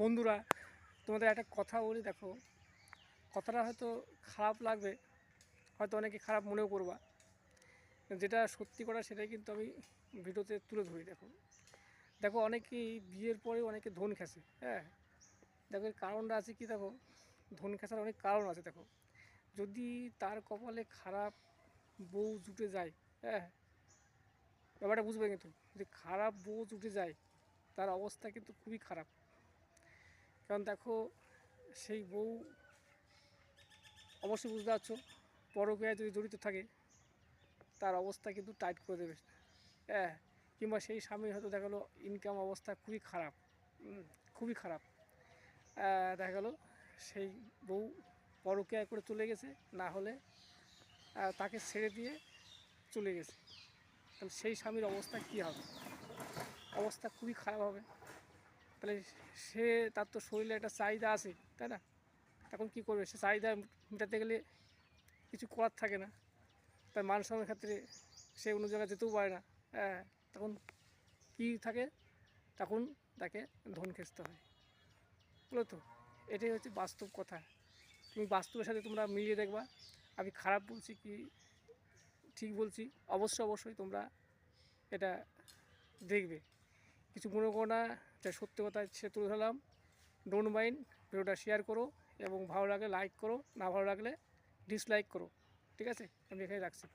বন্ধুরা, তোমাদের একটা কথা বলি, দেখো কথাটা হয়তো খারাপ লাগবে, হয়তো অনেকে খারাপ মনেও করবা, যেটা সত্যি কথা সেটাই কিন্তু আমি ভিডিওতে তুলে ধরি। দেখো দেখো অনেকেই বিয়ের পরে অনেকে ধন খেসে। হ্যাঁ, দেখো এর কারণটা আছে কি, দেখো ধন খেসার অনেক কারণ আছে। দেখো যদি তার কপালে খারাপ বউ জুটে যায়, হ্যাঁ, ব্যাপারটা বুঝবে কিন্তু, যে খারাপ বউ জুটে যায় তার অবস্থা কিন্তু খুবই খারাপ। কারণ দেখো সেই বউ, অবশ্যই বুঝতে পারছো, পরকীয়ায় যদি জড়িত থাকে তার অবস্থা কিন্তু টাইট করে দেবে। হ্যাঁ, কিংবা সেই স্বামী হয়তো দেখা গেলো ইনকাম অবস্থা খুবই খারাপ, খুবই খারাপ। দেখা গেলো সেই বউ পরকীয়া করে চলে গেছে, না হলে তাকে ছেড়ে দিয়ে চলে গেছে, তাহলে সেই স্বামীর অবস্থা কী হবে? অবস্থা খুবই খারাপ হবে। তাহলে সে, তার তো শরীরে একটা চাহিদা আছে, তাই না? তখন কী করবে? সে চাহিদা মেটাতে গেলে কিছু করার থাকে না, তার মান সম্মানের ক্ষেত্রে সে অন্য জায়গায় যেতেও পারে না। হ্যাঁ, তখন কী থাকে? তখন তাকে ধন খেসতে হয়, বুঝলো তো? এটাই হচ্ছে বাস্তব কথা। তুমি বাস্তবের সাথে তোমরা মিলিয়ে দেখবা আমি খারাপ বলছি কি ঠিক বলছি। অবশ্যই তোমরা এটা দেখবে, কিছু মনে করো না, যা সত্যি কথা সে তুলে ধরলাম। ডোন্ট মাইন্ড, ভিডিওটা শেয়ার করো এবং ভালো লাগলে লাইক করো, না ভালো লাগলে ডিসলাইক করো। ঠিক আছে, আমি এখানে রাখছি।